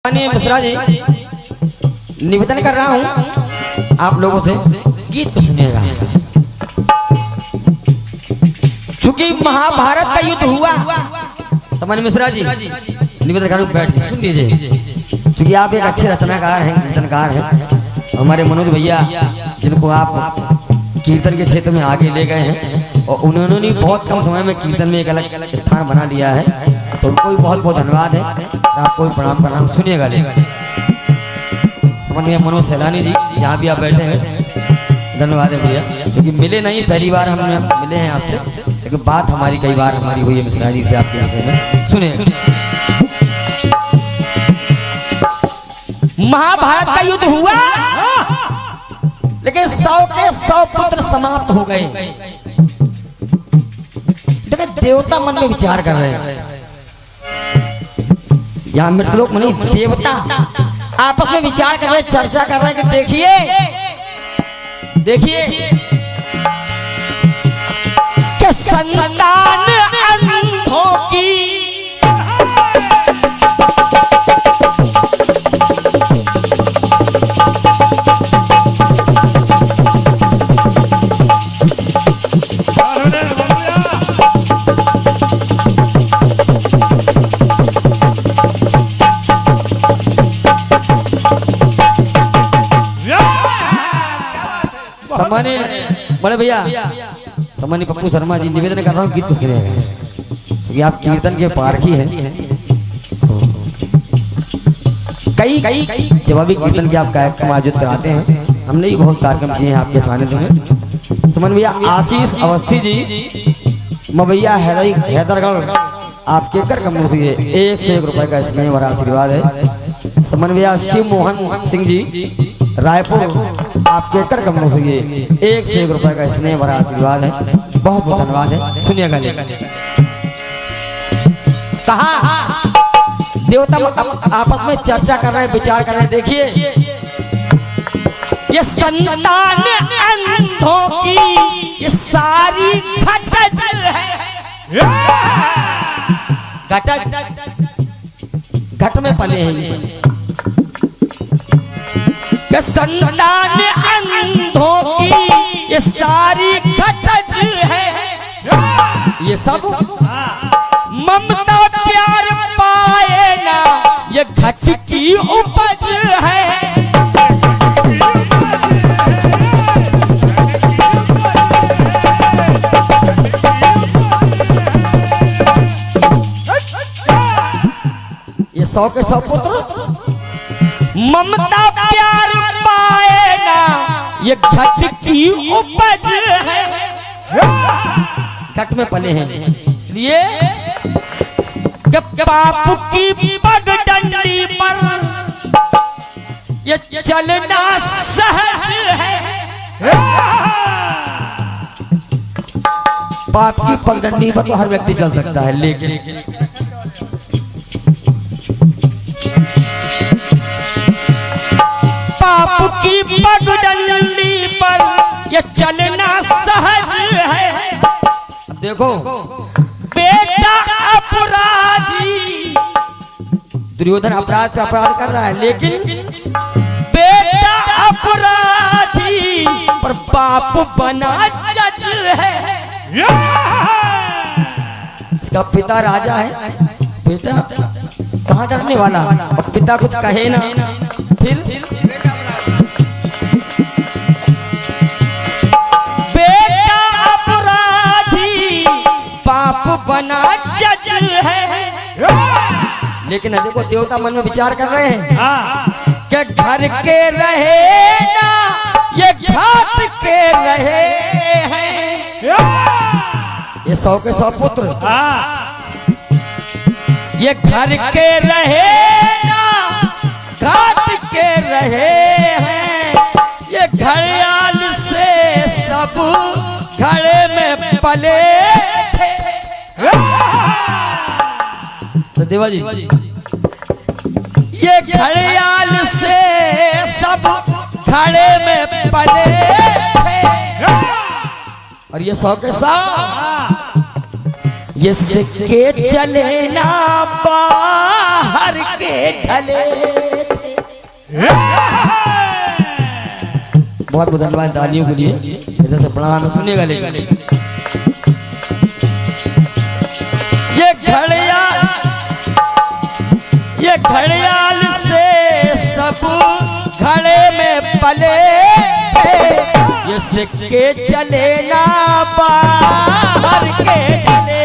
मिश्रा जी निवेदन कर रहा हूँ आप लोगों से गीत को सुनिएगा। चूंकि महाभारत का युद्ध हुआ, समझ मिश्रा जी निवेदन कर बैठ सुन लीजिए। क्योंकि आप एक अच्छे रचनाकार हैं, कीर्तनकार हैं, हमारे मनोज भैया जिनको आप कीर्तन के क्षेत्र में आगे ले गए हैं और उन्होंने भी बहुत कम समय में कीर्तन में एक अलग स्थान बना लिया है, तो उनको भी बहुत बहुत धन्यवाद है। आपको भी प्रणाम सुनिएगा। समझिए मनोज सैलानी जी जहाँ भी आप बैठे हैं, धन्यवाद है भैया। क्योंकि मिले नहीं, पहली बार हम मिले हैं आपसे, लेकिन बात हमारी कई बार हमारी हुई है मिश्रा जी से आपके विषय में। सुनिए, महाभारत का युद्ध हुआ लेकिन 100 के 100 पुत्र समाप्त हो गए। देखिए देवता मन में विचार कर रहे हैं, यहाँ मृतलोक में नहीं, देवता आपस में विचार कर रहे, चर्चा कर रहे कि देखिए कि संतान अंधों की सम्मानित बड़े भैया, सम्मानित पप्पू शर्मा जी निवेदन कर रहा हूँ गीत को सुनिएगा। क्योंकि आप कीर्तन के पारखी हैं, कई जवाबी कीर्तन के आप कार्यक्रम आयोजित कराते हैं, हमने भी बहुत कार्यक्रम किए हैं आपके सानिध्य में। समझ भैया आशीष अवस्थी जी मवैया हैदरगढ़ आपके कर कमरों से 101 रुपए का स्नेह भरा आशीर्वाद है। समझ भैया शिव मोहन सिंह जी रायपुर आपके कर कमरों से 101 रुपए का स्नेह भरा आशीर्वाद है, बहुत बहुत धन्यवाद है। सुनिएगा कहा देवता आपस में चर्चा कर रहे हैं, विचार कर रहे हैं। देखिए ये संतान अंधों की ये सारी घटज है, घट में पले हैं कि संतान अंधों की ये सारी घटज है, ये सब ममता प्यार पाए ना ये घट की उपज है। ये 100 के 100 पुत्र ममता प्यार पाए ना ये घट की उपज है, घट में पले हैं। इसलिए बाप की पगडंडी पर ये चलना सहज है। बाप की पगडंडी पर तो हर व्यक्ति चल सकता है, लेकिन बाप की पगडंडी पर ये चलना सहज है। अब देखो बेटा अपराधी, दुर्योधन अपराध पे अपराध कर रहा है, लेकिन बेटा अपराधी पर बाप बना जज है। इसका पिता राजा है, बेटा कहाँ डरने वाला, और पिता कुछ कहे ना, फिर बेटा अपराधी बाप बना जज है। लेकिन देखो देवता मन में विचार कर रहे हैं कि घर के रहे ना ये घाट के रहे हैं। ये 100 के 100 पुत्र ये घर के रहे ना घाट के रहे हैं, ये घड़ियाल से सब घड़े में पले थे। सदेवा जी ये घड़ियाल से सब घड़े में पले थे, और ये 100 के 100 ये सिक्के चले ना बाहर के ढले। बहुत बहुत धन्यवाद तालियों के लिए, इधर से प्रणाम सुनिएगा। लेकिन ये घड़ियाल से सब घड़े में पले, ये सिक्के चले ना बाहर के ढले।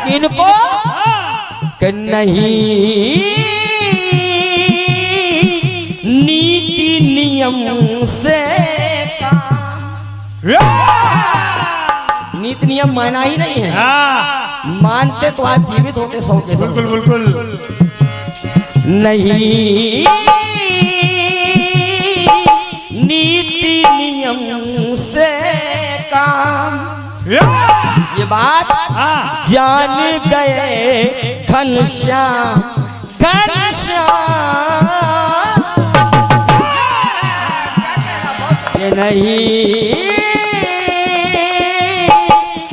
इनको कि नहीं नीति नियम से नीति नियम माना ही नहीं है। मानते तो आज जीवित होते 100 के 100। बिल्कुल बिल्कुल नहीं नीति नियम से काम, ये बात जान गए घनश्याम ये नहीं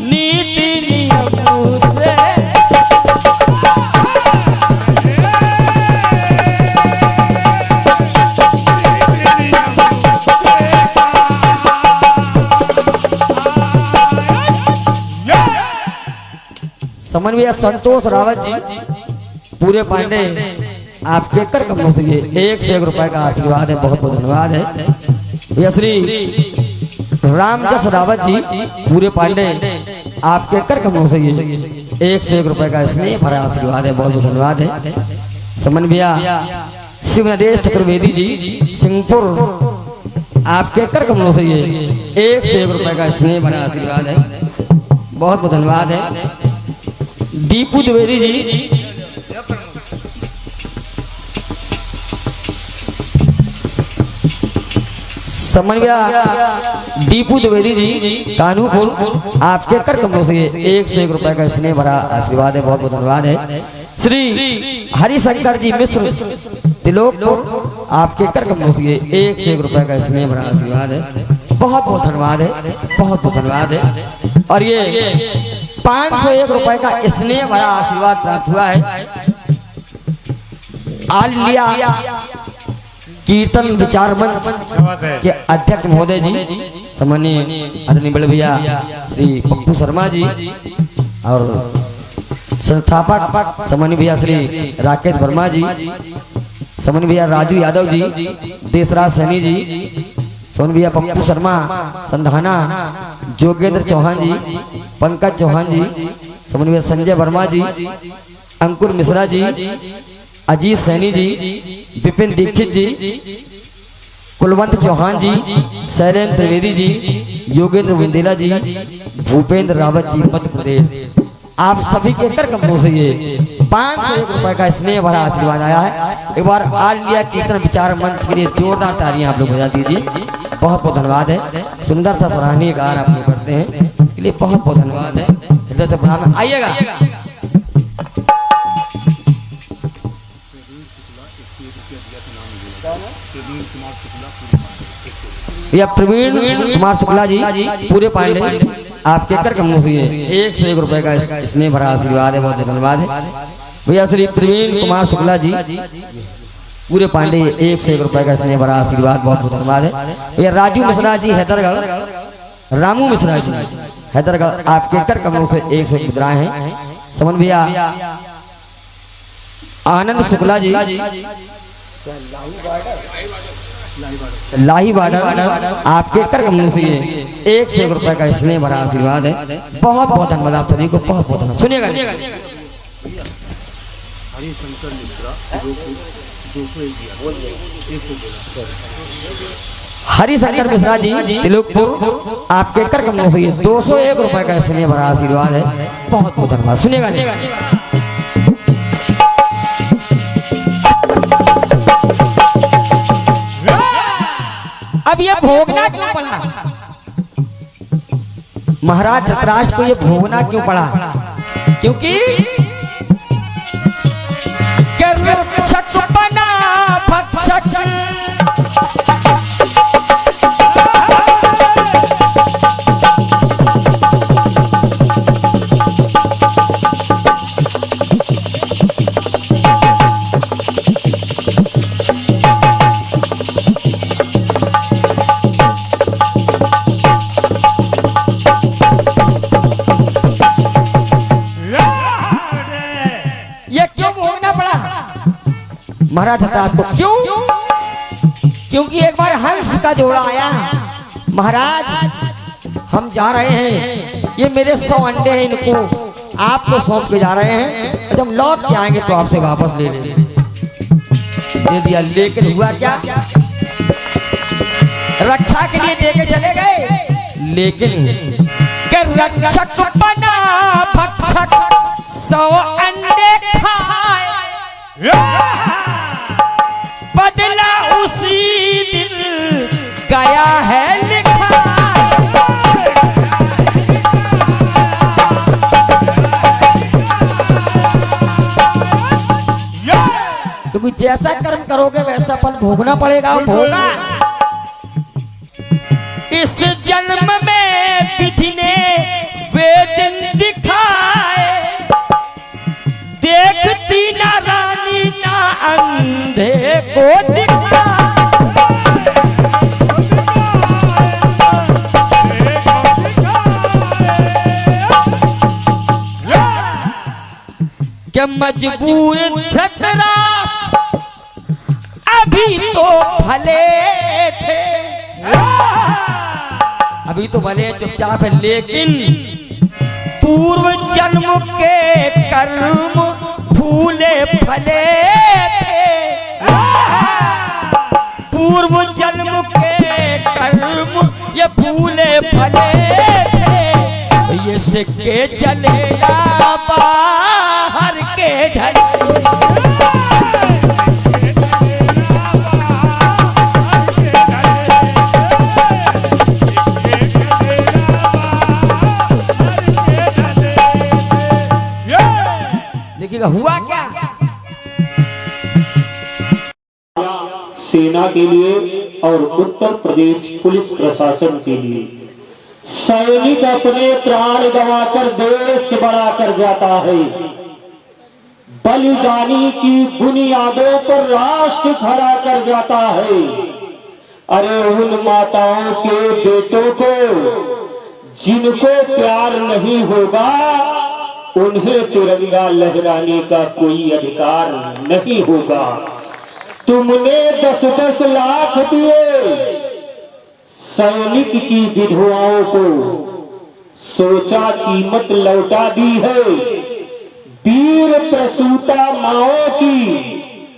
नीति नियम से। समन्वय संतोष रावत जी पूरे पांडे आपके कर कमरों से ये 101 रुपए का आशीर्वाद है, बहुत बहुत धन्यवाद है। ये श्री रामजस रावत जी पूरे पांडे आपके कर कमरों से ये 101 रुपए का स्नेह भरा आशीर्वाद है, बहुत बहुत धन्यवाद है। समन्वय शिवनदेश चतुर्वेदी जी सिंहपुर आपके कर कमरों से ये 101 रुपए का स्नेह भरा आशीर्वाद है, बहुत बहुत धन्यवाद है। दीपू द्विवेदी जी समन्वय दीपू द्विवेदी जी कानूपुर आपके कर कमरों से 101 रुपए का स्नेह भरा आशीर्वाद है, बहुत बहुत धन्यवाद है। श्री हरिशंकर जी मिश्र तिलोकपुर आपके कर कमरों से 101 रुपए का स्नेह भरा आशीर्वाद है, बहुत बहुत धन्यवाद है, बहुत बहुत धन्यवाद है। और ये 501 रुपए का स्नेह भरा आशीर्वाद प्राप्त हुआ है ऑल इंडिया कीर्तन विचार मंच के अध्यक्ष महोदय जी, सम्मानीय आदरणीय बड़े भैया श्री पप्पू शर्मा जी और संस्थापक सम्मानीय भैया श्री राकेश वर्मा जी, सम्मानीय भैया राजू यादव जी, देशराज सैनी जी, सम्मानीय भैया पप्पू शर्मा संधाना, जोगेंद्र चौहान जी, पंकज चौहान जी, सम्मानीय भैया संजय वर्मा जी, अंकुर मिश्रा जी, अजीत सैनी जी, विपिन दीक्षित जी, कुलवंत चौहान जी, शैलेंद्र त्रिवेदी जी, योगेंद्र विंदेला जी, भूपेंद्र रावत जी मध्य प्रदेश, आप सभी के कर कमरों से ये 501 रुपए का स्नेह भरा आशीर्वाद आया है। एक बार ऑल इंडिया कीर्तन विचार मंच के लिए जोरदार तालियां आप लोग बजा दीजिए, बहुत बहुत धन्यवाद है। सुंदर सा सराहनीय कार्य आप लोग करते हैं, इसके लिए बहुत बहुत धन्यवाद है। इधर से प्रणाम, आइएगा। या प्रवीण कुमार शुक्ला जी पूरे पांडे आपके कर कमरों से 101 रुपए का स्नेह भरा आशीर्वाद है, बहुत धन्यवाद है भैया। श्री प्रवीण कुमार शुक्ला जी पूरे पांडे 101 रुपए का स्नेह भरा आशीर्वाद, बहुत बहुत धन्यवाद है भैया। राजू मिश्रा जी हैदरगढ़, रामू मिश्रा जी हैदरगढ़ आपके कर कमरों से 101 मुद्राएं हैं। समन भैया आनंद शुक्ला जी लाही बाडर आपके कर कमरों से 101 रुपए का स्नेह भरा आशीर्वाद है, बहुत बहुत धन्यवाद आप सभी को, बहुत बहुत धन्यवाद। सुनिएगा हरिशंकर मिश्रा जी तिलोकपुर आपके कर कमरों से 201 रुपए का स्नेह भरा आशीर्वाद है, बहुत बहुत धन्यवाद। सुनिएगा अब ये भोगना क्यों पड़ा, महाराज धृतराष्ट्र को ये भोगना क्यों पड़ा? क्योंकि रक्षक बना भक्षक महाराज आपको क्यों? क्योंकि एक बार हंस का जोड़ा आया। महाराज हम जा रहे हैं, ये मेरे 100 अंडे हैं, इनको आपको सौंप के जा रहे हैं, जब लौट के आएंगे तो आपसे वापस ले लेंगे। दे दिया, लेकिन हुआ क्या? रक्षा के लिए देके चले गए, लेकिन रक्षक बना भक्षक 100 अंडे खाए, बदला उसी दिन गया है लिखा। क्योंकि जैसा कर्म करोगे वैसा फल भोगना पड़ेगा। भोगा इस जन्म में विधि ने वे दिन दिखाए, देखती ना रानी ना अंधे को दिखा। क्या मजबूर धृतराष्ट्र अभी तो भले थे, अभी तो भले चुपचाप है, लेकिन पूर्व जन्म के कर्म फूले फले थे, पूर्व जन्म के कर्म ये फूले फले थे, ये सिक्के चले बाहर के ढल। देखिएगा हुआ क्या? सेना के लिए और उत्तर प्रदेश पुलिस प्रशासन के लिए सैनिक अपने प्राण गंवाकर देश बड़ा कर जाता है। बलिदानी की बुनियादों पर राष्ट्र खड़ा कर जाता है। अरे उन माताओं के बेटों को जिनको प्यार नहीं होगा, उन्हें तिरंगा लहराने का कोई अधिकार नहीं होगा। तुमने 10-10 लाख दिए सैनिक की विधवाओं को, सोचा कीमत लौटा दी है वीर प्रसूता माओं की।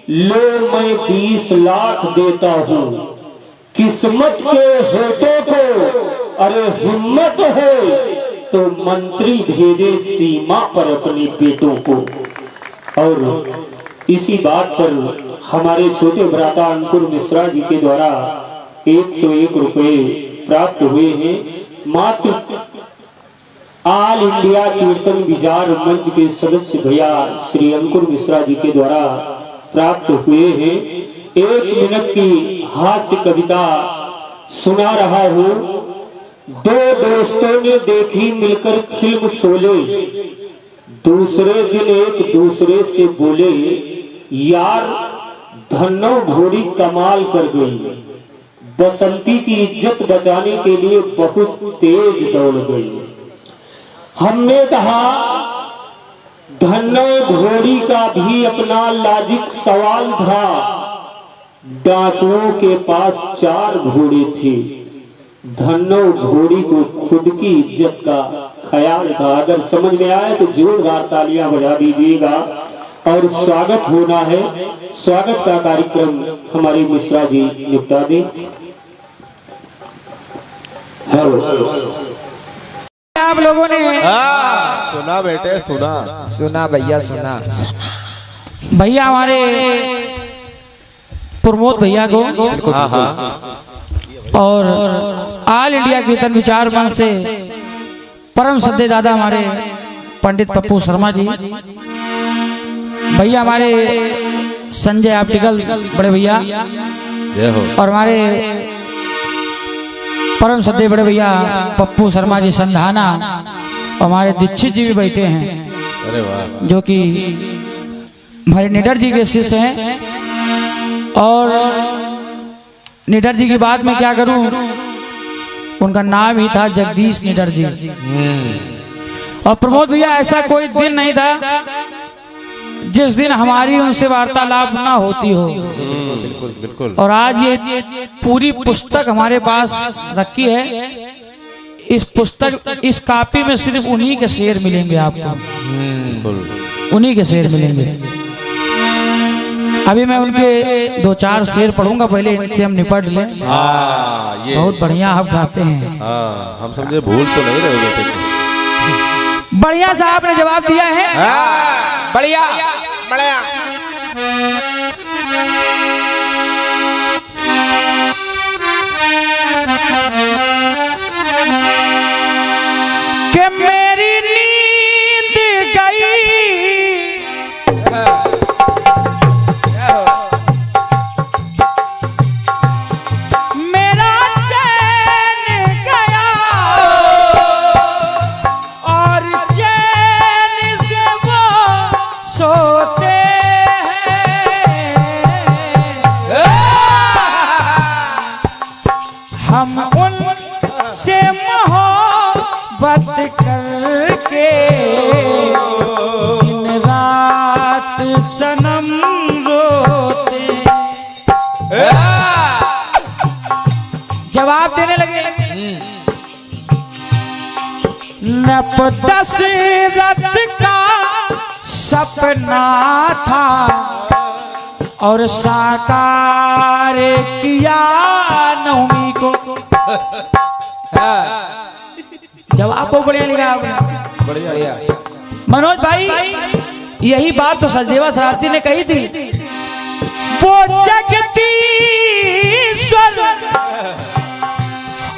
लो मैं 20 लाख देता हूं किस्मत के हेटों को। अरे हिम्मत है तो मंत्री भेजे सीमा पर अपने बेटों को। और इसी बात पर हमारे छोटे भ्राता अंकुर मिश्रा जी के द्वारा 101 रुपए प्राप्त हुए हैं। मात्र ऑल इंडिया कीर्तन विचार मंच के सदस्य भैया श्री अंकुर मिश्रा जी के द्वारा प्राप्त हुए हैं। 1 मिनट की हास्य कविता सुना रहा हूं। 2 दोस्तों ने देखी मिलकर फिल्म शोले, दूसरे दिन एक दूसरे से बोले, यार धन्नो घोड़ी कमाल कर गई, बसंती की इज्जत बचाने के लिए बहुत तेज दौड़ गई। हमने कहा धन्नो घोड़ी का भी अपना लॉजिक सवाल था। डाकुओं के पास 4 घोड़े थे, धन्नो घोड़ी को खुद की इज्जत का ख्याल था। अगर समझ में आए तो जोरदार तालियां बजा दीजिएगा। और स्वागत होना है, स्वागत का कार्यक्रम हमारे मिश्रा जी निपटा दें। हेलो आप लोगों ने सुना बेटे, सुना भैया, सुना भैया हमारे प्रमोद भैया को और ऑल इंडिया कीर्तन विचार मंच से परम श्रद्धेय दादा हमारे पंडित पप्पू शर्मा जी, भैया हमारे संजय ऑप्टिकल बड़े भैया, जय हो। और हमारे परम सद्य बड़े भैया पप्पू शर्मा जी संधाना, और हमारे दीक्षित जी भी बैठे हैं, अरे वाह। जो कि हमारे निडर जी के शिष्य हैं। और निडर जी की बात में क्या करूं, उनका नाम ही था जगदीश निडर जी। और प्रमोद भैया ऐसा कोई दिन नहीं था जिस दिन हमारी उनसे वार्तालाप ना होती हो। बिल्कुल बिल्कुल। और आज ये पूरी पुस्तक हमारे पास रखी है। इस पुस्तक, इस कॉपी में सिर्फ उन्हीं के शेर मिलेंगे आपको, उन्हीं के शेर मिलेंगे। अभी मैं उनके 2-4 शेर पढ़ूंगा, पहले इनसे हम निपट लें। ये बहुत बढ़िया आप गाते हैं। हम समझे भूल तो नहीं रहे बेटे को। बढ़िया सा आपने जवाब दिया है। बढ़िया बढ़िया। कि मेरी नींद गई, मेरा चैन गया, और चैन से वो सोते हैं। हम उनसे मोहब्बत करके दिन रात सनम रोते। जवाब देने लगे। नप दशरथ का सपना था और साकार किया नवमी को। जवाब को बढ़िया लिखा आपने। बढ़िया। मनोज भाई, यही बात तो सचदेवा शरारती ने कही थी। वो जगदीश्वर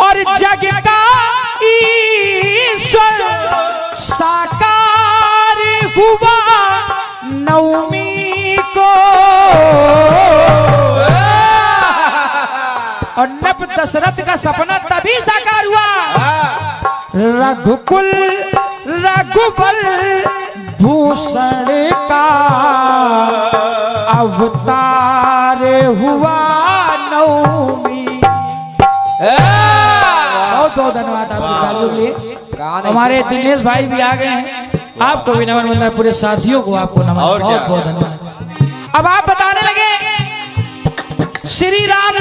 और जग का ईश्वर साकार हुआ नवमी को। और नप दशरथ का सपना तभी साकार हुआ, रघुकुल रघुबर भूषण का अवतार हुआ नवमी। बहुत बहुत धन्यवाद आपके तालियों के लिए। हमारे दिनेश भाई भी आ गए हैं, आपको भी नमन मिलता है, पूरे साथियों को आपको नमन। बहुत बहुत धन्यवाद। अब आप बताने लगे श्री राम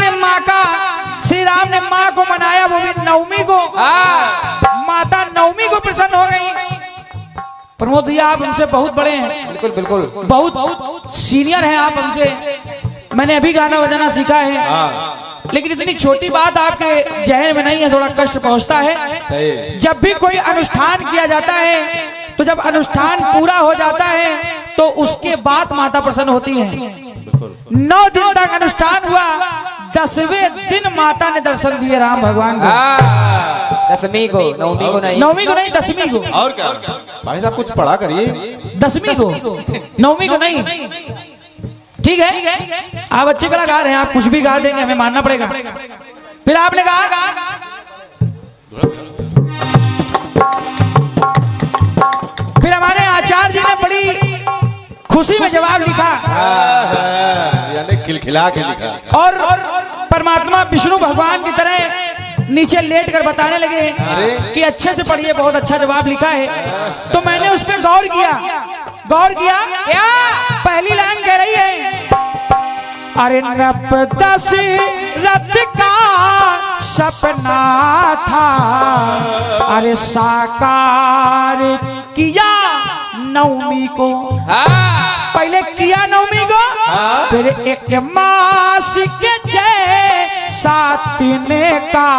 ने माँ को मनाया, वो भी नवमी को। माता नवमी को प्रसन्न हो गई। प्रमोद भैया आप हमसे बहुत बड़े हैं। बिल्कुल बिल्कुल। बहुत सीनियर हैं आप हमसे। मैंने अभी गाना बजाना सीखा है, लेकिन इतनी छोटी बात आपके जहन में नहीं है, थोड़ा कष्ट पहुंचता है। जब भी कोई अनुष्ठान किया जाता है, तो जब अनुष्ठान पूरा हो जाता है तो उसके बाद माता प्रसन्न होती है। 9 दिन तक अनुष्ठान हुआ, 10वें दिन माता ने दर्शन दिए राम भगवान को। दशमी को, नवमी को नहीं, नवमी को नहीं, 10वीं को। और क्या भाई साहब कुछ पढ़ा करिए। 10वीं को, नवमी को नहीं। ठीक है, आप अच्छे कलाकार हैं, आप कुछ भी गा देंगे, हमें मानना पड़ेगा। फिर आपने कहा फिर हमारे आचार्य जी ने बड़ी खुशी में जवाब लिखा, यानी खिलखिला के लिखा। और परमात्मा विष्णु भगवान की तरह नीचे लेट कर बताने लगे कि अच्छे से पढ़िए, बहुत अच्छा जवाब लिखा है। तो मैंने उस पर गौर किया। क्या पहली लाइन कह रही है, अरे नप दशरथ का सपना था, अरे साकार किया नवमी को। पहले किया नवमी को, फिर एक मास के सातने का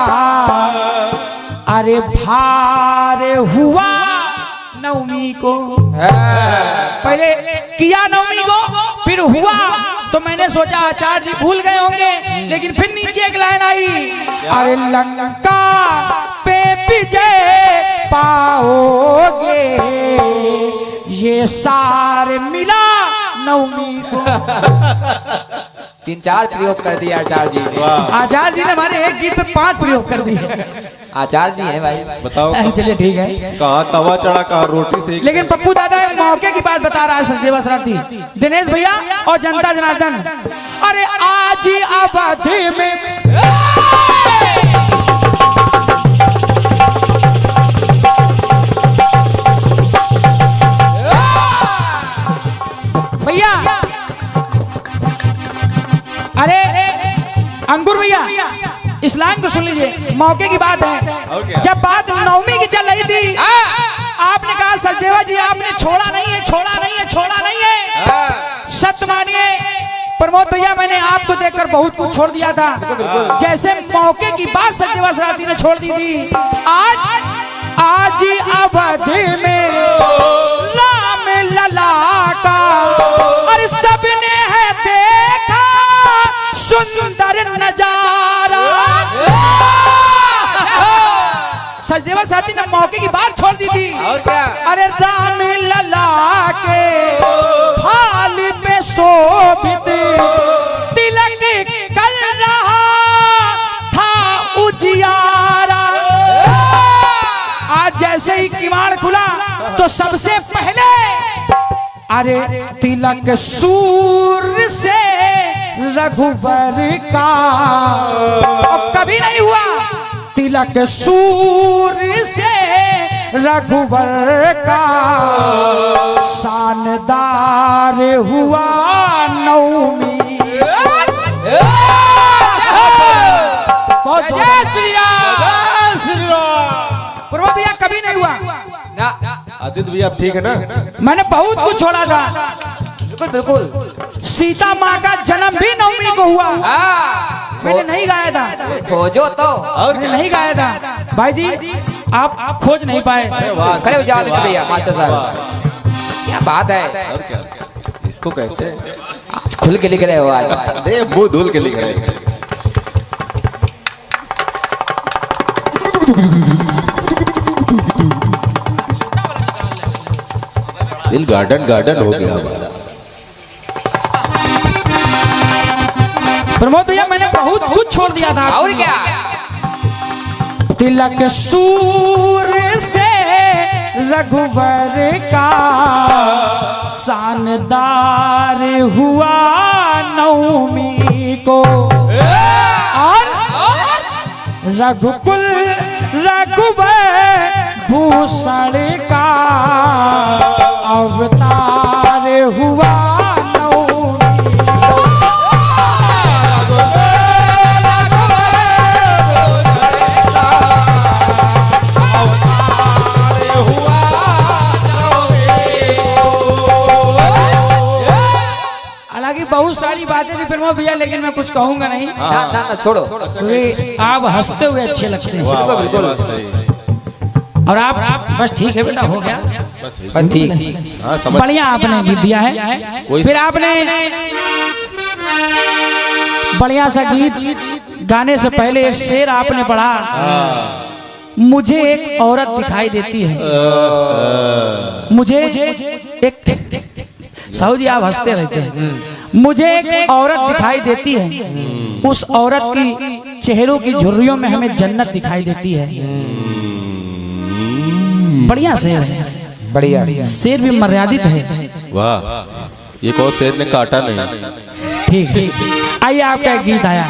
अरे भार हुआ नवमी को। पहले किया नवमी को, फिर हुआ। तो मैंने सोचा आचार्य जी भूल गए होंगे, लेकिन फिर नीचे एक लाइन आई, अरे लंका पे विजय पाओगे। सार मिला नवमी को। 3-4 प्रयोग कर दिया आचार्य जी ने। आचार्य जी ने हमारे एक गीत पे 5 प्रयोग कर दिए। आचार्य जी हैं भाई। बताओ चलिए ठीक है। कहाँ तवा चढ़ा कहाँ रोटी से। लेकिन पप्पू दादा एक मौके की बात बता रहा है सचदेवा सराती, दिनेश भैया और जनता जनार्दन। अरे आज अवधि में भैया, अरे अंकुर भैया इस लाइन को सुन लीजिए, मौके की बात है। जब बात नवमी की चल रही थी, आपने कहा सचदेवा जी आपने छोड़ा नहीं है, छोड़ा नहीं है, छोड़ा नहीं है। सत्य मानिए प्रमोद भैया, मैंने आपको देखकर बहुत कुछ छोड़ दिया था। जैसे मौके की बात सचदेवा सराती ने छोड़ दी थी। आज अवधि में राम लला का और सबने है देखा सुंदर नजारा। सचदेवा साथी ने मौके की बात छोड़ दी थी। और क्या? अरे राम लला के थाली पे शोभित तिलक कर रहा था उजियारा। आज जैसे ही किवाड़ खुला तो सबसे पहले अरे तिलक सूर्य से रघुवर का, कभी नहीं हुआ। तिलक सूर्य से रघुवर का शानदार हुआ नवमी। बहुत पूर्व भैया कभी नहीं हुआ। आदित्य भैया आप ठीक है ना। मैंने बहुत कुछ छोड़ा था। बिल्कुल बिल्कुल। सीता माँ का जन्म भी नवमी को हुआ। मैंने नहीं गाया था। खोजो तो। और मैंने नहीं गाया था भाई जी, आप खोज नहीं पाए। खड़े हो जाओ भैया मास्टर साहब, क्या बात है। और क्या इसको कहते हैं, आज खुल के लिख रहे हो आज। दे मुंह धुल के लिख रहे हैं। दिल गार्डन गार्डन हो गया हमारा। प्रमोद भैया मैंने बहुत कुछ छोड़ दिया था। और क्या? तिलक सूर्य से रघुवर का शानदार हुआ नवमी को। और रघुकुल रघुवर भूषण का अवतार हुआ बहुत सारी बातें थी प्रमोद भैया, लेकिन मैं कुछ कहूंगा नहीं। ना छोड़ो। आप हंसते हुए अच्छे लगते हैं। बिल्कुल बिल्कुल। और आप बस ठीक है बेटा, हो गया बस ठीक। बढ़िया आपने गीत दिया है। फिर आपने बढ़िया सा गीत गाने से पहले एक शेर आपने पढ़ा, मुझे एक औरत दिखाई देती है। मुझे एक साहू जी आप हंसते रहते हैं। मुझे एक औरत दिखाई देती है, उस औरत की चेहरों की झुर्रियों में हमें जन्नत दिखाई देती है। बढ़िया शेर है, बढ़िया शेर भी मर्यादित है। वाह, ये कौन शेर ने काटा नहीं। ठीक ठीक। आइए आपका एक गीत आया।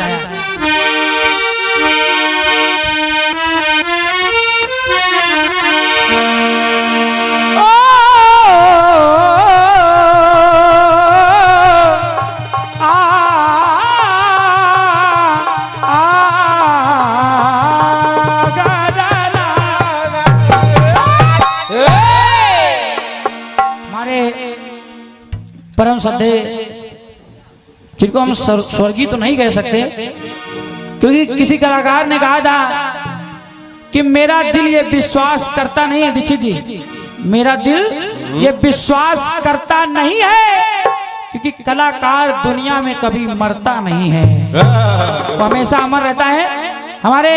परम श्रद्धेय जिनको हम स्वर्गीय तो नहीं कह सकते, क्योंकि किसी कलाकार ने कहा था कि मेरा दिल ये विश्वास करता नहीं है, दीक्षित जी मेरा दिल ये विश्वास करता नहीं है, क्योंकि कलाकार दुनिया में कभी मरता नहीं है, वो हमेशा अमर रहता है। हमारे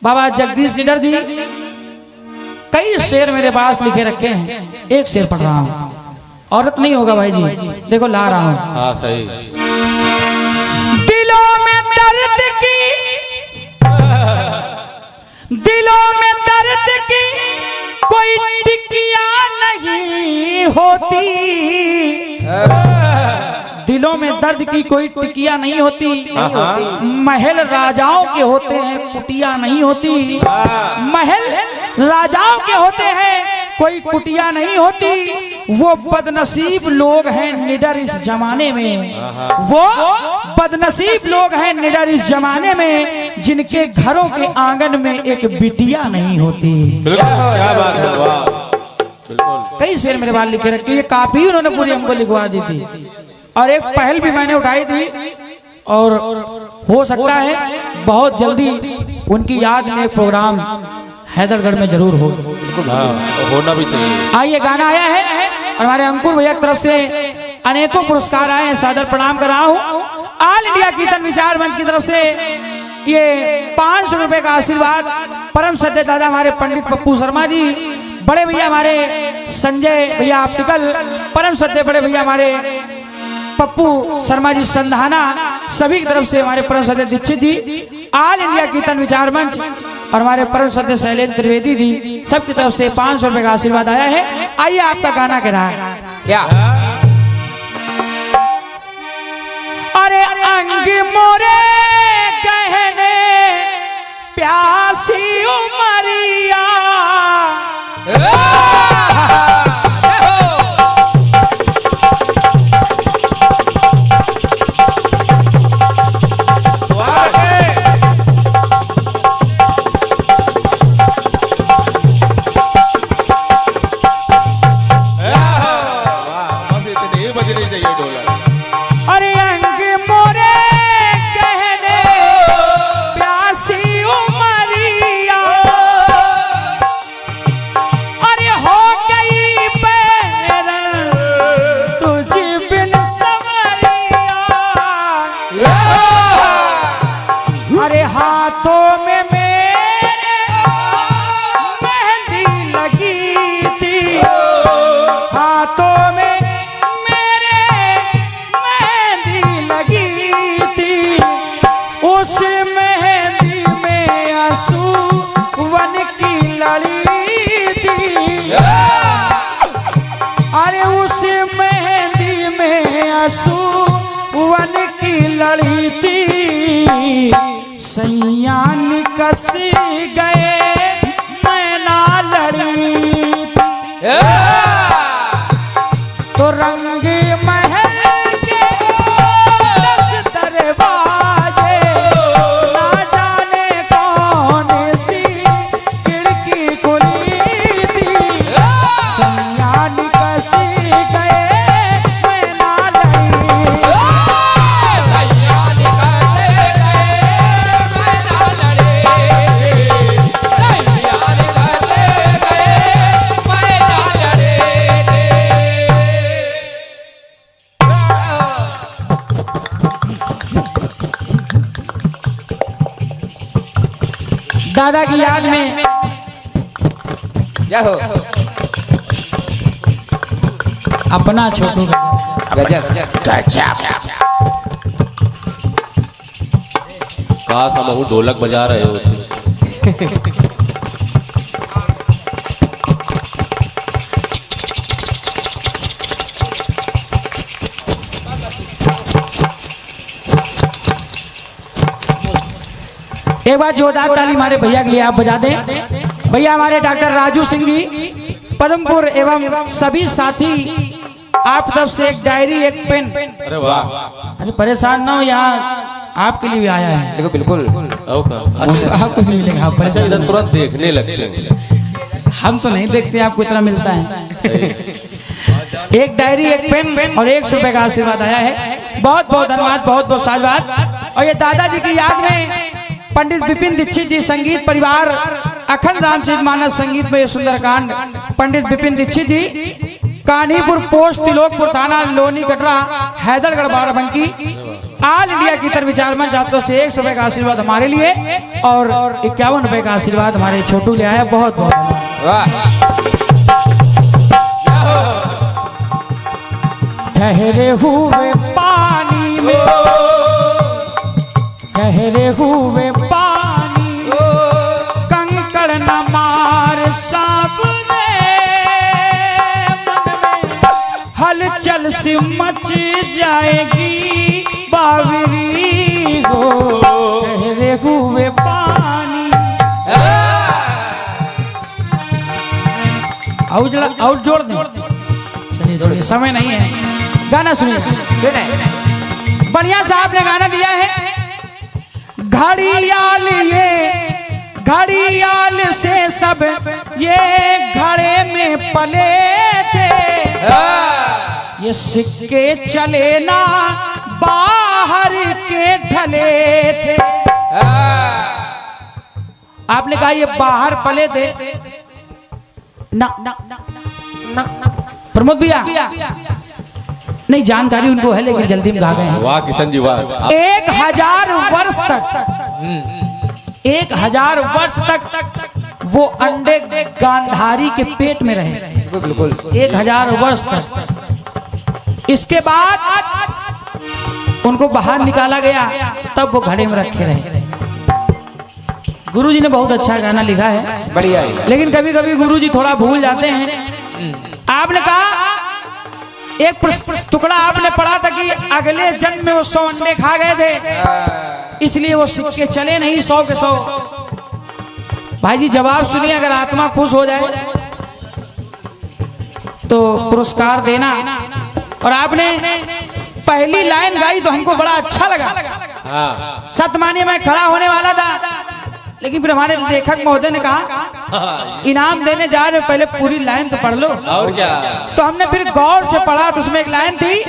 बाबा जगदीश निडर जी कई शेर मेरे पास लिखे रखे हैं, एक शेर पढ़ रहा हूँ। औरत नहीं होगा भाई जी, देखो ला रहा हूँ। हाँ सही। दिलों में दर्द की, दिलों में दर्द की कोई टिकिया नहीं होती, दिलों में दर्द की कोई टिकिया नहीं होती, महल राजाओं के होते हैं कुटिया नहीं होती, महल राजाओं के होते हैं कोई कुटिया नहीं होती। वो बदनसीब लोग हैं निडर इस जमाने में, वो बदनसीब लोग हैं निडर इस जमाने में, जिनके घरों के आंगन में एक बिटिया नहीं होती। क्या बात है, वाह। बिल्कुल। कई शेर मेरे बाल लिखे रखे, ये काफी उन्होंने पूरी हमको लिखवा दी थी, और एक पहल भी मैंने उठाई थी, और हो सकता है बहुत जल्दी उनकी याद में एक प्रोग्राम हैदरगढ़ में जरूर हो। हाँ, होना भी चाहिए। आइए गाना आया है, और हमारे अंकुर भैया की तरफ से अनेकों पुरस्कार आए हैं, सादर प्रणाम कर रहा हूँ। ऑल इंडिया कीर्तन विचार मंच की तरफ से ये 500 रुपए का आशीर्वाद परम सत्य दादा हमारे पंडित पप्पू शर्मा जी, बड़े भैया हमारे संजय भैया ऑप्टिकल, परम सत्य बड़े भैया हमारे पप्पू शर्मा जी संधाना, सभी की तरफ से हमारे परम सत्य दीक्षित जी, ऑल इंडिया कीर्तन विचार मंच, और हमारे परम सत्य शैलेंद्र त्रिवेदी जी, सबकी तरफ से 500 रुपए का आशीर्वाद आया है। आइए आपका गाना कह रहा है क्या? अरे अंग मोरे गहने प्यासी उमरिया, अरे अंग मोरे गहने प्यासी उमरिया, अरे हो गई बैरन तुझ बिन संवरिया, अरे हाथों में मेरे मेहंदी लगी थी, हाथों में उस मेहंदी में आंसू वन की लड़ी थी, अरे उस मेहंदी में आंसू वन की लड़ी थी, सैयान कस गए मैं ना लड़ी तो रंग महल दादा की याद में हो अपना छोटू गजब काश हम ढोलक बजा रहे होते। एक बार जोरदार ताली हमारे भैया के लिए आप बजा दें। भैया हमारे डॉक्टर राजू सिंह जी पदमपुर एवं सभी साथी आप तरफ से एक डायरी एक पेन। अरे वाह, अरे परेशान ना हो, यहाँ आपके लिए भी आया है। देखो बिल्कुल आपको भी मिलेगा, आप परेशान इधर तुरंत देखने लगते हैं। हम तो नहीं देखते आपको इतना मिलता है। एक डायरी एक पेन और 100 रुपए का आशीर्वाद आया है। बहुत बहुत धन्यवाद, बहुत बहुत साधुवाद। और ये दादाजी की याद में पंडित विपिन दीक्षित जी संगीत परिवार अखंड रामचरित मानस संगीत में सुंदरकांड पंडित विपिन दीक्षित जी कानीपुर पोस्ट तिलोकपुर थाना लोनी कटरा हैदरगढ़ बाराबंकी ऑल इंडिया की तरफ विचार मंच आप से 100 रुपए का आशीर्वाद हमारे लिए और 51 रुपए का आशीर्वाद हमारे छोटू ले आया। बहुत बहुत ठहरे हुए पानी में, ठहरे हुए पानी कंकड़ न मार सामने, मन में हलचल सी मच जाएगी बावरी हो, ठहरे हुए पानी। और जोड़ दो। चलिए चलिए, समय नहीं है, गाना सुनिए। बढ़िया सा आपने गाना दिया है। घड़ियाल ये घड़ियाल से सब ये घड़े में पले थे, ये सिक्के चले ना बाहर के ढले थे। आपने कहा ये बाहर पले थे ना, प्रमोद भैया नहीं, जानकारी उनको है लेकिन जल्दी में गा गए हैं। वाह किशन जी वाह। 1000 वर्ष तक, 1000 वर्ष तक वो अंडे गांधारी के पेट में रहे। बिल्कुल 1000 वर्ष तक। इसके बाद उनको बाहर निकाला गया, तब वो घड़े में रखे रहे। गुरुजी ने बहुत अच्छा गाना लिखा है, बढ़िया। लेकिन कभी कभी गुरुजी थोड़ा भूल जाते हैं। आपने कहा एक टुकड़ा आपने पढ़ा था कि अगले जन्म में वो 100 अंडे खा गए थे, इसलिए वो सिक्के चले नहीं 100 के 100। भाई जी जवाब सुनिए, अगर आत्मा खुश हो जाए तो पुरस्कार देना। और आपने पहली लाइन गाई तो हमको बड़ा अच्छा लगा। सत्य मानिए मैं खड़ा होने वाला था, लेकिन फिर हमारे लेखक महोदय ने कहा इनाम देने जा रहे पहले पूरी लाइन तो पढ़ लो। और क्या? तो हमने फिर गौर से पढ़ा तो उसमें एक लाइन थी,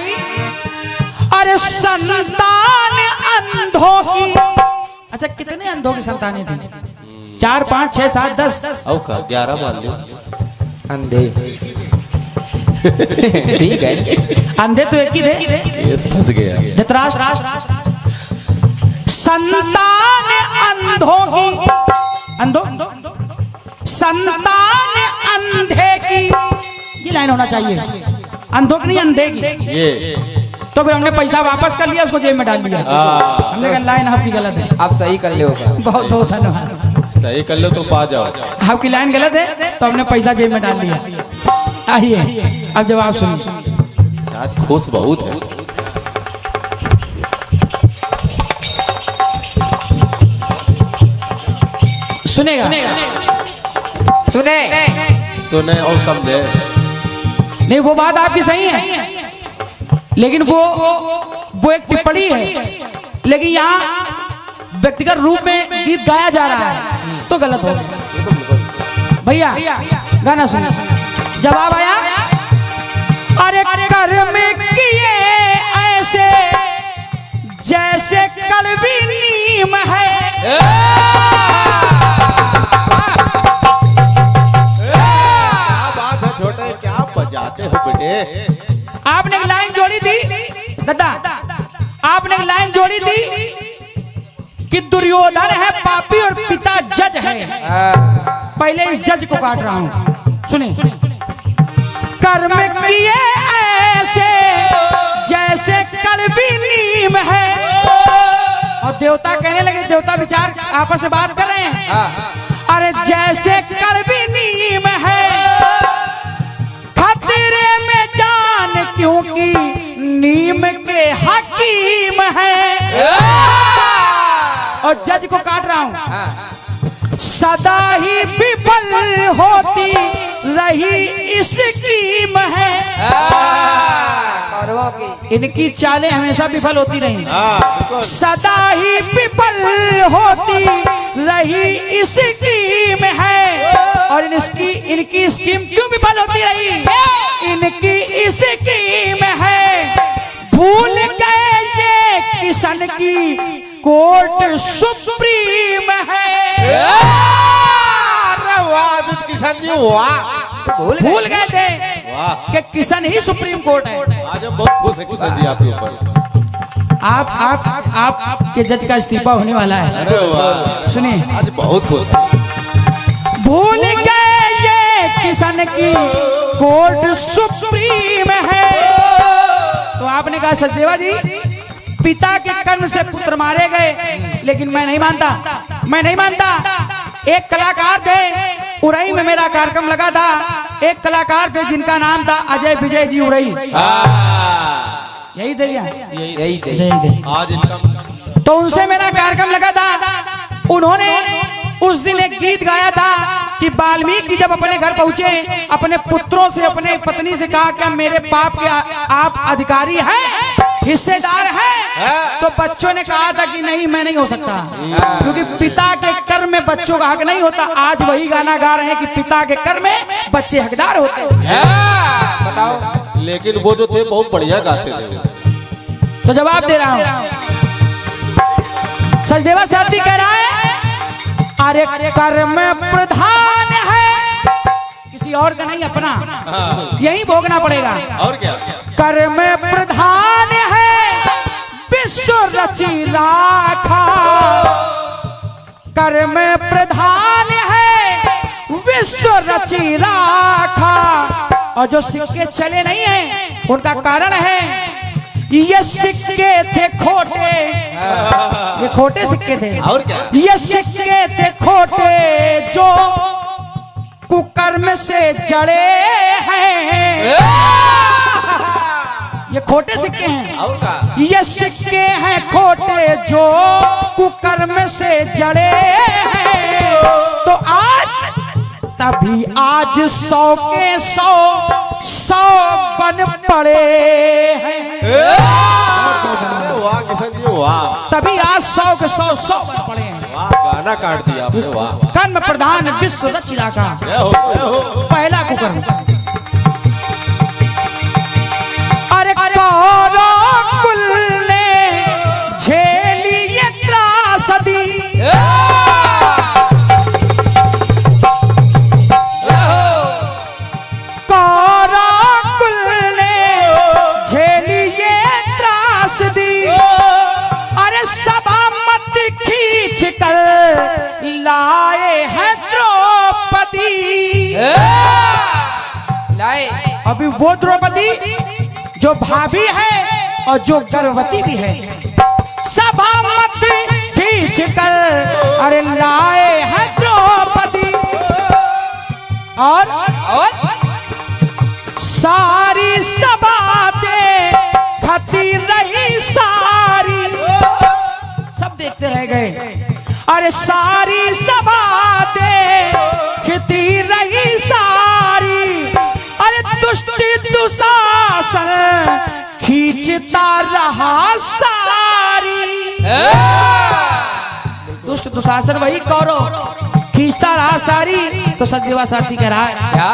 अरे संतान अंधों की। अच्छा कितने अंधों की संतानें थी? 4 5 6 7 10 11 मान लो। अंधे ठीक है, अंधे तो एक ही थे। फंस गया। धृतराष्ट्र संतान अंधों की, संतान अंधे की, ये लाइन होना चाहिए। अंधों की नहीं, अंधे की। ये तो फिर हमने पैसा वापस कर लिया, उसको जेब में डाल दिया। हमने कहा लाइन आपकी गलत है। आप सही कर ले होगा। बहुत बहुत धन्यवाद। सही कर लो तो पा जाओ। आपकी लाइन गलत है तो हमने पैसा जेब में डाल दिया। आइए अब जवाब सुनिए। आज खुश बहुत है। सुनेगा सुने सुने और समझे। नहीं, वो बात आपकी सही है, लेकिन वो एक टिप्पणी है। लेकिन यहाँ व्यक्तिगत रूप में गीत गाया जा रहा है तो गलत होगा। भैया गाना सुनो। जवाब आया, अरे कर्म किए ऐसे जैसे कड़वी नीम है, छोटे क्या बजाते हो बेटे? आपने एक लाइन जोड़ी थी दादा, आपने एक लाइन जोड़ी थी कि दुर्योधन है पापी और पिता जज है। पहले इस जज को काट रहा हूं, सुनिए। कर्म किए ऐसे जैसे कड़वी नीम है, और देवता कहने लगे, देवता विचार आपस में बात कर रहे हैं, अरे जैसे कड़वी नीम है, खतरे में जान क्योंकि नीम के हकीम है। और जज को काट रहा हूं, सदा ही विफल होती रही इस स्कीम है। इनकी चालें हमेशा विफल होती रही, सदा ही विफल होती रही इस स्कीम है। और इनकी स्कीम क्यों विफल होती रही? इनकी इस स्कीम है, भूल गए ये किशन की कोर्ट सुप्रीम है। किशन जी वाह, भूल गए थे कि किशन ही सुप्रीम कोर्ट है। आज हम बहुत खुश है किशन जी आपके ऊपर। आपके जज का इस्तीफा होने वाला है। अरे वाह, सुनिए, आज बहुत खुश हूं। भूल गए ये किसान की कोर्ट सुप्रीम है। तो आपने कहा सचदेवा जी पिता के कर्म से पुत्र मारे गए, लेकिन मैं नहीं मानता। एक कलाकार थे उरई में मेरा कार्यक्रम लगा था, एक कलाकार थे जिनका नाम था अजय विजय जी उरई। यही थे क्या? यही थे। आज इनका तो उनसे मेरा कार्यक्रम लगा था। उन्होंने उस दिन एक गीत गाया था कि वाल्मीकि जी जब अपने घर पहुंचे, अपने पुत्रों से, अपने पत्नी से कहा क्या मेरे पाप के आप अधिकारी हैं, हिस्सेदार हैं? तो बच्चों ने कहा था कि नहीं, मैं नहीं हो सकता, क्योंकि पिता के कर्म में बच्चों का हक नहीं होता। आज वही गाना गा रहे हैं कि पिता के कर्म में बच्चे हकदार होते हैं। बताओ, लेकिन वो जो थे बहुत बढ़िया गाते थे। तो जवाब दे रहा हूं। सचदेवा साथी कह रहा है अरे कर्म प्रधान है, किसी और का नहीं, अपना यही भोगना पड़ेगा। और क्या? कर्म प्रधान है विश्व रची राखा, कर्म प्रधान है विश्व रची राखा। और जो सिक्के चले नहीं हैं उनका कारण है ये सिक्के थे खोटे, ये खोटे सिक्के थे। और क्या? ये सिक्के थे खोटे जो कुकर्म से जड़े हैं। ये खोटे सिक्के हैं। और क्या? ये सिक्के हैं खोटे जो कुकर्म से जड़े हैं। तो आज तभी आज 100 के 100 बन पड़े हैं। अरे वाह किशन जी, वाह तभी आज 100 के 100 बन पड़े हैं। वाह, गाना काट दिया आपने, वाह। कर्म प्रधान विश्व रचिला का जय हो, जय हो। पहला कुकर्म। अरे कौरव कुल ने झेली ये त्रासदी, कौरव कुल ने झेली ये त्रासदी। अरे सभा मत खींच कर लाए हैं द्रौपदी, लाए अभी वो द्रौपदी जो भाभी है और जो गर्भवती भी है। सभा मत खींच कर अरे लाए हैं द्रौपदी। और सारी सभा देखती रही सारी, सब देखते रह गए। अरे सारी सभा देखती रही सारी। अरे दुष्ट दुशासन खींचता रहा सारी। दुष्ट दुशासन वही कौरव खींचता रहा सारी। तो सचदेवा साथी कह रहा है क्या?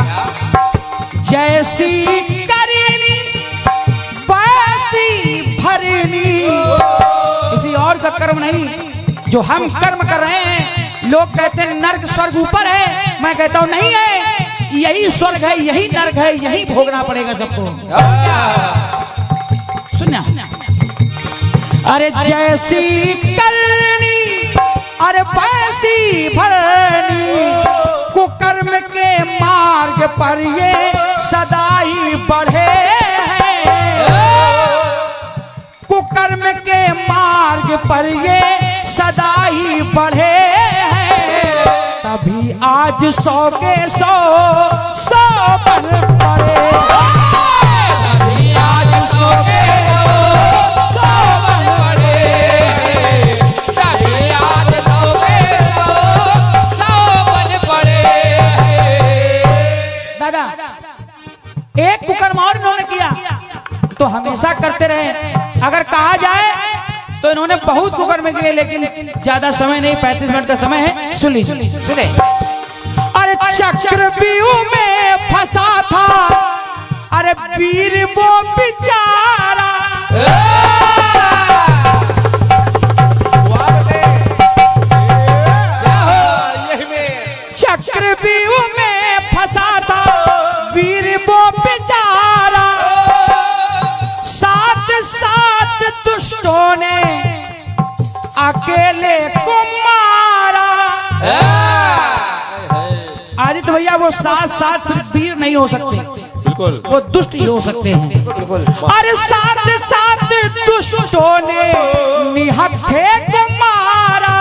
जैसी करीनी वैसी भरनी। किसी और का कर्म नहीं, जो हम कर्म कर रहे हैं। लोग कहते हैं नर्क स्वर्ग ऊपर है, मैं कहता हूं नहीं है, यही स्वर्ग है, यही नर्क है, यही भोगना पड़ेगा सबको। सुनना, अरे जैसी करनी अरे वैसी भरनी। कुकर्म के मार्ग पर ये सदा ही बढ़े हैं। कुकर्म के मार्ग पर ये सदा ही बढ़े हैं। तभी आज 100 के 100 बन पड़े। तभी आज 100 के 100 बन पड़े। तभी आज 100 के 100 बन पड़े। दादा एक कुकर्म और इन्होंने किया तो हमेशा करते रहे। अगर कहा जाए तो इन्होंने बहुत कुकर्म किए, लेकिन ज्यादा समय नहीं, 35 मिनट का समय है। सुन सुने। अरे चक्रव्यूह में फंसा था अरे वीर वो बेचारा। चक्रव्यूह में फंसा था वीर वो बेचारा। साथ साथ दुष्टों ने आदित्य भैया वो साथ साथ वीर नहीं हो सकते, बिल्कुल वो दुष्ट ही हो सकते हैं। बिल्कुल। अरे साथ साथ दुष्टों ने निहत्थे को मारा,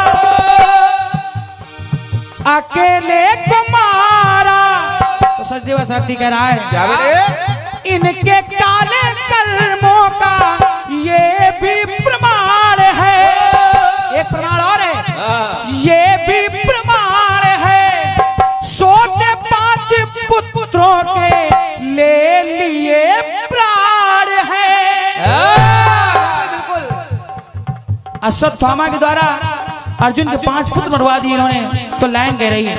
अकेले को मारा। तो सचदेव सारथी कह रहा है क्या बेटे? इनके काले कर्मों का ये भी प्रमाण है। एक प्रमाण और है, ये भी प्रमाण है, सोते 5 पुत्रों के ले लिए प्राण है। अश्वत्थामा के द्वारा अर्जुन के 5 पुत्र मरवा दिए इन्होंने। तो लाइन कह रही है,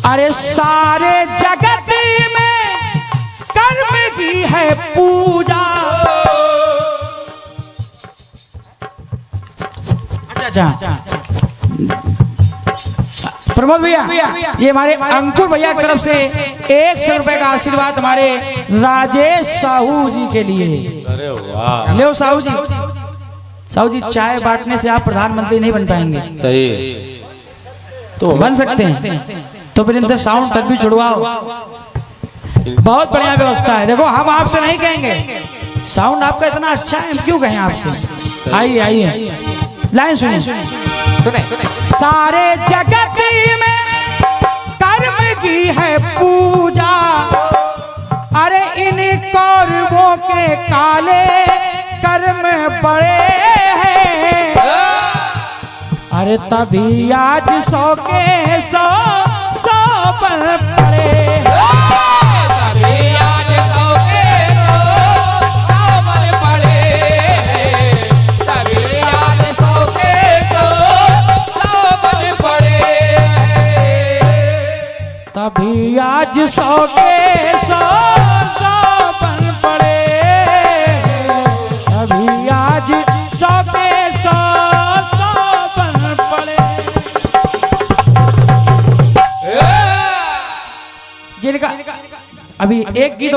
अरे सारे जगत में कर्म की है पूजा। अच्छा प्रमोद भैया, ये हमारे अंकुर भैया की तरफ से 100 रुपए का आशीर्वाद हमारे राजेश साहू जी के लिए। अरे वाह, ले साहू जी। साहू जी, चाय बांटने से आप प्रधानमंत्री नहीं बन पाएंगे। सही तो बन सकते हैं, तो फिर इनसे साउंड तक भी जुड़वाओ। बहुत बढ़िया व्यवस्था है। देखो हम आपसे नहीं कहेंगे, साउंड आपका इतना अच्छा है, हम क्यों कहें आपसे। आइए आइए, लाइन सुनिए। सुने सारे जगत में कर्म की है पूजा, अरे इन कौरवों के काले कर्म बड़े हैं। अरे तभी आज 100 के 100 बन पड़े। तभी आज 100 के 100 बन पड़े। तभी आज 100 के 100 बन पड़े। जिनका अभी एक गीत